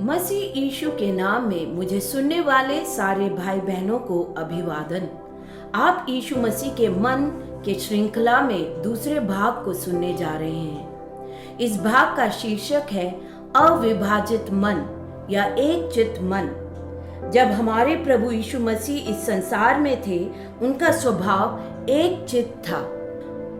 मसीह यीशु के नाम में मुझे सुनने वाले सारे भाई बहनों को अभिवादन। आप यीशु मसीह के मन के श्रृंखला में दूसरे भाग को सुनने जा रहे हैं। इस भाग का शीर्षक है अविभाजित मन या एक चित्त मन। जब हमारे प्रभु यीशु मसीह इस संसार में थे, उनका स्वभाव एक चित्त था।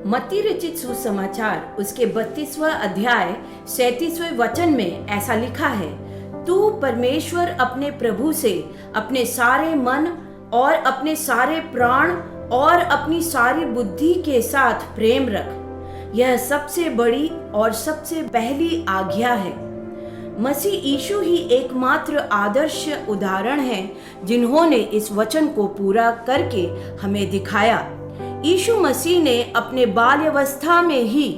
मत्ती रचित सुसमाचार उसके 32वां अध्याय 37वें वचन में ऐसा लिखा है, तू परमेश्वर अपने प्रभु से अपने सारे मन और अपने सारे प्राण और अपनी सारी बुद्धि के साथ प्रेम रख। यह सबसे बड़ी और सबसे पहली आज्ञा है। मसीह यीशु ही एकमात्र आदर्श उदाहरण हैं जिन्होंने इस वचन को पूरा करके हमें दिखाया। यीशु मसीह ने अपने बाल्यावस्था में ही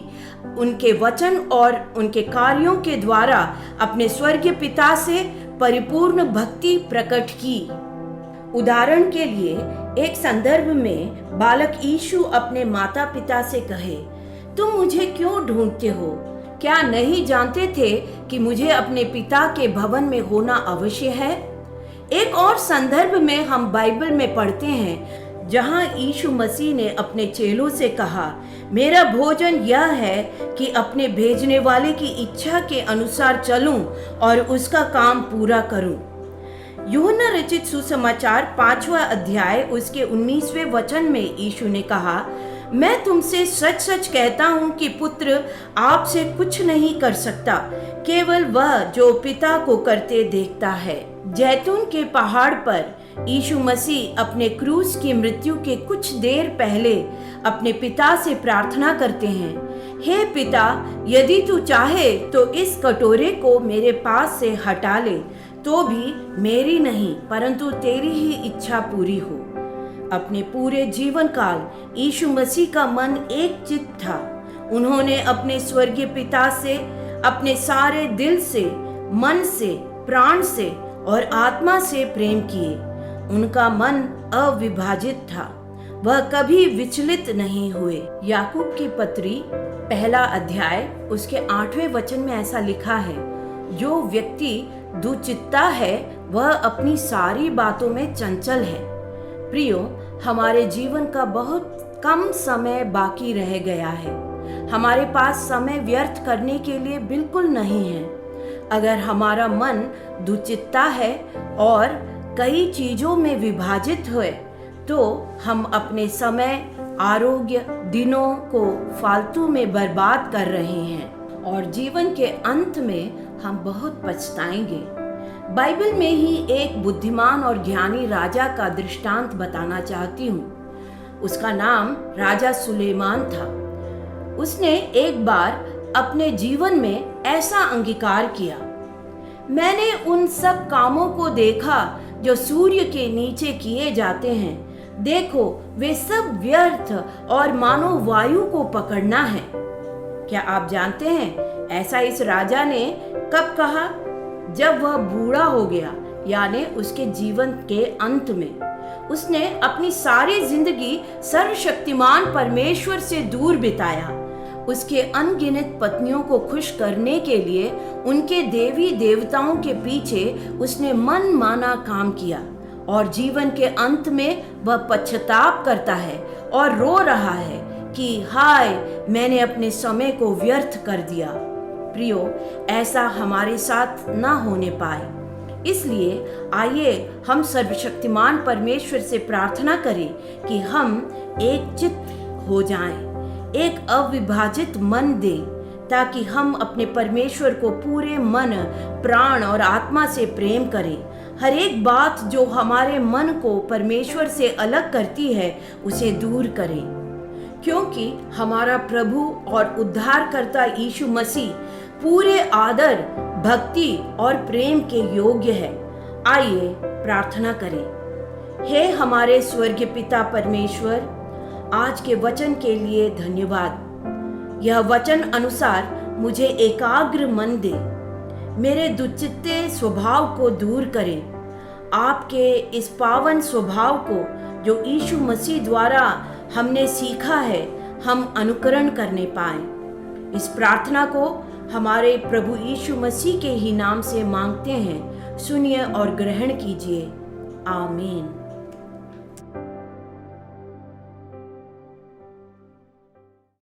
उनके वचन और उनके कार्यों के द्वारा अपने स्वर्गीय पिता से परिपूर्ण भक्ति प्रकट की। उदाहरण के लिए एक संदर्भ में बालक यीशु अपने माता पिता से कहे, तुम मुझे क्यों ढूंढते हो? क्या नहीं जानते थे कि मुझे अपने पिता के भवन में होना अवश्य है? एक और संदर्भ में हम बाइबल में पढ़ते हैं जहां यीशु मसीह ने अपने चेलों से कहा, मेरा भोजन यह है कि अपने भेजने वाले की इच्छा के अनुसार चलूं और उसका काम पूरा करूं। यूहन्ना रचित सुसमाचार 5वां अध्याय उसके 19वें वचन में यीशु ने कहा, मैं तुमसे सच सच कहता हूं कि पुत्र आपसे कुछ नहीं कर सकता, केवल वह जो पिता को करते देखता है। जैतून के पहाड़ पर यीशु मसीह अपने क्रूस की मृत्यु के कुछ देर पहले अपने पिता से प्रार्थना करते हैं, हे पिता, यदि तू चाहे तो इस कटोरे को मेरे पास से हटा ले, तो भी मेरी नहीं परंतु तेरी ही इच्छा पूरी हो। अपने पूरे जीवन काल यीशु मसीह का मन एक चित्त था। उन्होंने अपने स्वर्गीय पिता से अपने सारे दिल से, मन से, प्राण से और आत्मा से प्रेम किए। उनका मन अविभाजित था, वह कभी विचलित नहीं हुए। याकूब की पत्री 1 अध्याय उसके 8वें वचन में ऐसा लिखा है, जो व्यक्ति दुचित्ता है वह अपनी सारी बातों में चंचल है। प्रियो, हमारे जीवन का बहुत कम समय बाकी रह गया है। हमारे पास समय व्यर्थ करने के लिए बिल्कुल नहीं है। अगर हमारा मन दुचित्ता है और कई चीजों में विभाजित हुए तो हम अपने समय, आरोग्य, दिनों को फालतू में बर्बाद कर रहे हैं और जीवन के अंत में हम बहुत पछताएंगे। बाइबल में ही एक बुद्धिमान और ज्ञानी राजा का दृष्टांत बताना चाहती हूँ। उसका नाम राजा सुलेमान था। उसने एक बार अपने जीवन में ऐसा अंगीकार किया, मैंने उन सब कामों को देखा जो सूर्य के नीचे किए जाते हैं। देखो, वे सब व्यर्थ और मानो वायु को पकड़ना है। क्या आप जानते हैं ऐसा इस राजा ने कब कहा? जब वह बूढ़ा हो गया, यानी उसके जीवन के अंत में। उसने अपनी सारी जिंदगी सर्वशक्तिमान परमेश्वर से दूर बिताया। उसके अनगिनत पत्नियों को खुश करने के लिए उनके देवी देवताओं के पीछे उसने मन माना काम किया और जीवन के अंत में वह पश्चाताप करता है और रो रहा है कि हाय, मैंने अपने समय को व्यर्थ कर दिया। प्रियो, ऐसा हमारे साथ ना होने पाए। इसलिए आइए हम सर्वशक्तिमान परमेश्वर से प्रार्थना करें कि हम एक चित्त हो जाएं, एक अविभाजित मन दे, ताकि हम अपने परमेश्वर को पूरे मन, प्राण और आत्मा से प्रेम करें। हर एक बात जो हमारे मन को परमेश्वर से अलग करती है उसे दूर करें, क्योंकि हमारा प्रभु और उद्धारकर्ता यीशु मसीह पूरे आदर, भक्ति और प्रेम के योग्य है। आइए प्रार्थना करें। हे हमारे स्वर्गीय पिता परमेश्वर, आज के वचन के लिए धन्यवाद। यह वचन अनुसार मुझे एकाग्र मन दे, मेरे दुचित्ते स्वभाव को दूर करें। आपके इस पावन स्वभाव को जो यीशु मसीह द्वारा हमने सीखा है, हम अनुकरण करने पाएं। इस प्रार्थना को हमारे प्रभु यीशु मसीह के ही नाम से मांगते हैं, सुनिए और ग्रहण कीजिए। आमीन।